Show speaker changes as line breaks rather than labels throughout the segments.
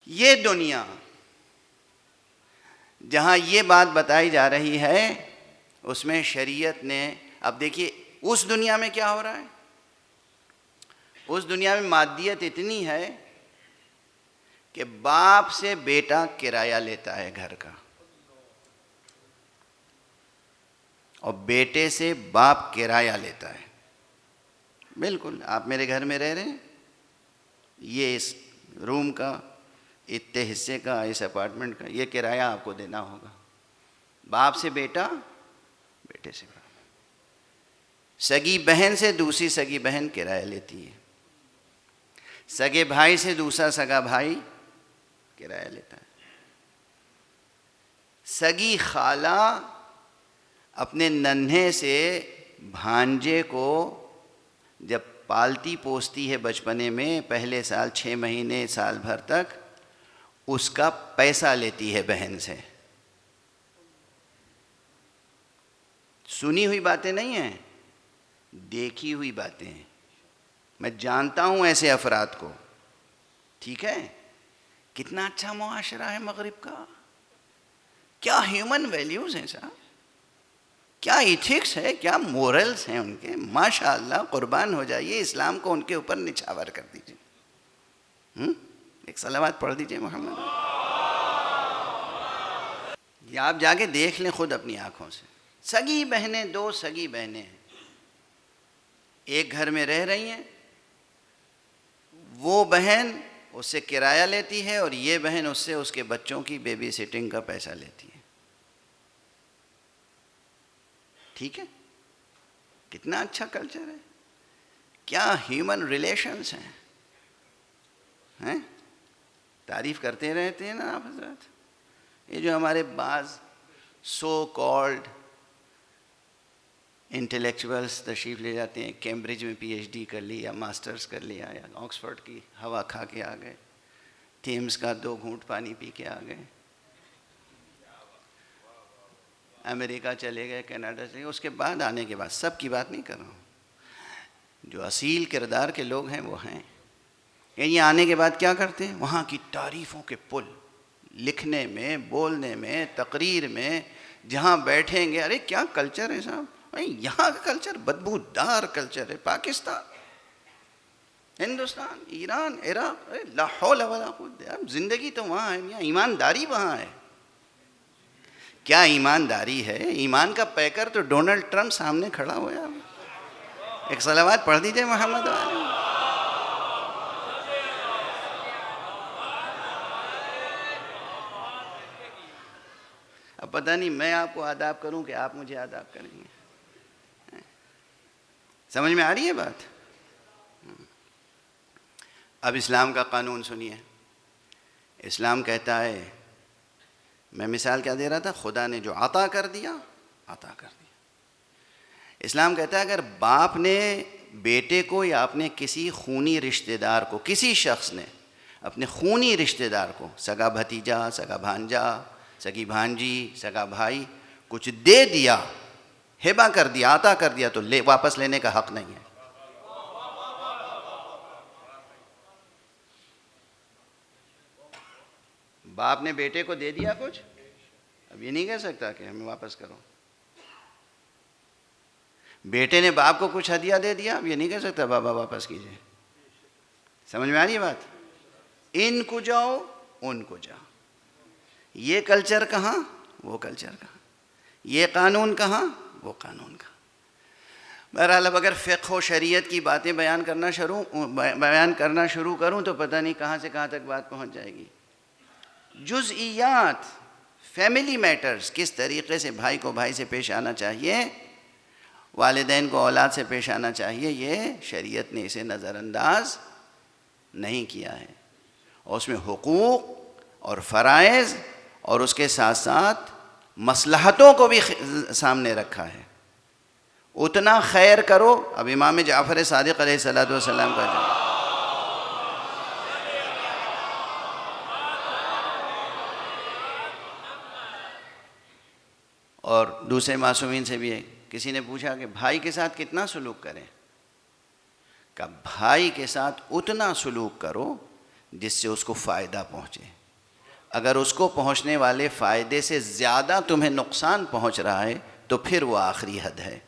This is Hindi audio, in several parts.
ये दुनिया जहाँ ये बात बताई जा रही है उसमें शरीयत ने, अब देखिए उस दुनिया में क्या हो रहा है। उस दुनिया में मादियत इतनी है कि बाप से बेटा किराया लेता है घर का, और बेटे से बाप किराया लेता है। बिल्कुल, आप मेरे घर में रह रहे हैं, ये इस रूम का, इतने हिस्से का, इस अपार्टमेंट का ये किराया आपको देना होगा। बाप से बेटा, बेटे से बाप। सगी बहन से दूसरी सगी बहन किराया लेती है, सगे भाई से दूसरा सगा भाई किराया लेता है। सगी खाला अपने नन्हे से भांजे को जब पालती पोसती है बचपने में, पहले साल 6 महीने साल भर तक, उसका पैसा लेती है बहन से। सुनी हुई बातें नहीं हैं, देखी हुई बातें हैं। मैं जानता हूं ऐसे अफराद को, ठीक है। कितना अच्छा मुआशरा है मगरिब का, क्या ह्यूमन वैल्यूज हैं साहब, क्या इथिक्स है, क्या मोरल्स हैं उनके, माशाअल्लाह। कुर्बान हो जाइए, इस्लाम को उनके ऊपर निछावर कर दीजिए। एक सलावत पढ़ दीजिए मोहम्मद। ये आप जाके देख लें खुद अपनी आंखों से। सगी बहनें, 2 सगी बहनें हैं, एक घर में रह रही हैं। वो बहन उससे किराया लेती है और ये बहन उससे उसके बच्चों की बेबी सिटिंग का पैसा लेती है, ठीक है। कितना अच्छा कल्चर है, क्या ह्यूमन रिलेशंस हैं। तारीफ करते रहते हैं ना आप हजरत। ये जो हमारे बाज सो कॉल्ड इंटेलेक्चुअल्स तशरीफ़ ले जाते हैं, कैम्ब्रिज में PhD कर ली या मास्टर्स कर लिया, या ऑक्सफोर्ड की हवा खा के आ गए, थेम्स का 2 घूंट पानी पी के आ गए, अमेरिका चले गए, कनाडा चले गए, उसके बाद आने के बाद, सब की बात नहीं कर रहा हूँ, जो असील किरदार के लोग हैं वो हैं। ये आने के बाद क्या करते हैं, वहाँ की तारीफ़ों के पुल लिखने में, बोलने में, तकरीर में, जहाँ बैठेंगे, अरे क्या कल्चर है साहब। भाई यहाँ का कल्चर बदबूदार कल्चर है। पाकिस्तान, हिंदुस्तान, ईरान, इराक, ला हौला वला कुव्वता, ज़िंदगी तो वहाँ है, ईमानदारी वहाँ है। क्या ईमानदारी है, ईमान का पैकर तो डोनाल्ड ट्रंप सामने खड़ा हुआ है। एक सलावत पढ़ दीजिए मोहम्मद वाले। अब पता नहीं मैं आपको आदाब करूं कि आप मुझे आदाब करेंगे। समझ में आ रही है बात। अब इस्लाम का कानून सुनिए। इस्लाम कहता है, मैं मिसाल क्या दे रहा था, खुदा ने जो अता कर दिया, अता कर दिया। इस्लाम कहता है अगर बाप ने बेटे को या अपने किसी खूनी रिश्तेदार को, किसी शख्स ने अपने खूनी रिश्तेदार को, सगा भतीजा, सगा भांजा, सगी भांजी, सगा भाई, कुछ दे दिया, हिबा कर दिया, अता कर दिया, तो वापस लेने का हक नहीं है। बाप ने बेटे को दे दिया कुछ, अब ये नहीं कह सकता कि हमें वापस करो। बेटे ने बाप को कुछ हदिया दे दिया, अब ये नहीं कह सकता बाबा वापस कीजिए। समझ में आ रही है बात। इनको जाओ, उनको जाओ, ये कल्चर कहाँ, वो कल्चर कहाँ, ये कानून कहाँ, वो कानून कहाँ। बहरहाल अब अगर फ़िक़्ह व शरीयत की बातें बयान करना शुरू करूँ तो पता नहीं कहाँ से कहाँ तक बात पहुँच जाएगी। जुज़इयात, फैमिली मैटर्स, किस तरीक़े से भाई को भाई से पेश आना चाहिए, वालिदैन को औलाद से पेश आना चाहिए, ये शरीयत ने इसे नज़रअंदाज नहीं किया है। और उसमें हुकूक़ और फ़राइज़ और उसके साथ साथ मसलहतों को भी सामने रखा है। उतना खैर करो। अब इमाम जाफ़र सादिक़ अलैहिस्सलातु वस्सलाम का और दूसरे मासूमीन से भी है, किसी ने पूछा कि भाई के साथ कितना सलूक करें, का भाई के साथ उतना सलूक करो जिससे उसको फ़ायदा पहुँचे। अगर उसको पहुंचने वाले फ़ायदे से ज़्यादा तुम्हें नुकसान पहुंच रहा है तो फिर वो आखिरी हद है।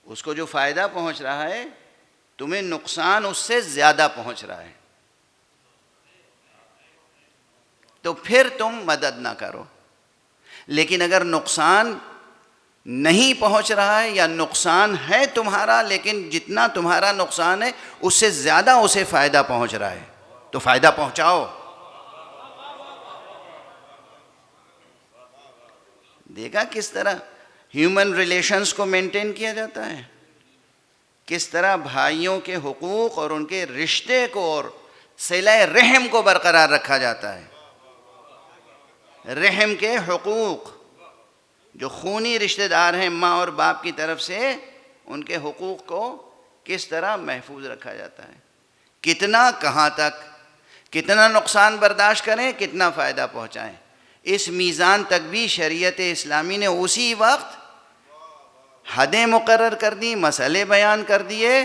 उसको जो फ़ायदा पहुंच रहा है तुम्हें नुकसान उससे ज़्यादा पहुंच रहा है, तो फिर तुम मदद ना करो। लेकिन अगर नुकसान नहीं पहुंच रहा है या नुकसान है तुम्हारा लेकिन जितना तुम्हारा नुकसान है उससे ज़्यादा उसे फ़ायदा पहुंच रहा है, तो फ़ायदा पहुंचाओ। देखा किस तरह ह्यूमन रिलेशंस को मेंटेन किया जाता है, किस तरह भाइयों के हुकूक और उनके रिश्ते को और सिले रहम को बरकरार रखा जाता है। रहम के हुकूक, जो खूनी रिश्तेदार हैं माँ और बाप की तरफ से, उनके हुकूक को किस तरह महफूज रखा जाता है। कितना कहाँ तक, कितना नुकसान बर्दाश्त करें, कितना फ़ायदा पहुँचाएं, इस मीज़ान तक भी शरीयत इस्लामी ने उसी वक्त हदें मुकर्रर कर दी, मसले बयान कर दिए,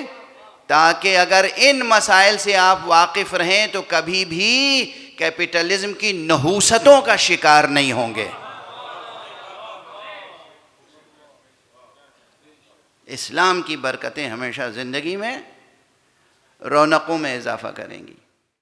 ताकि अगर इन मसाइल से आप वाकिफ़ रहें तो कभी भी कैपिटलिज़म की नहूसतों का शिकार नहीं होंगे। इस्लाम की बरकतें हमेशा ज़िंदगी में रौनकों में इजाफ़ा करेंगी।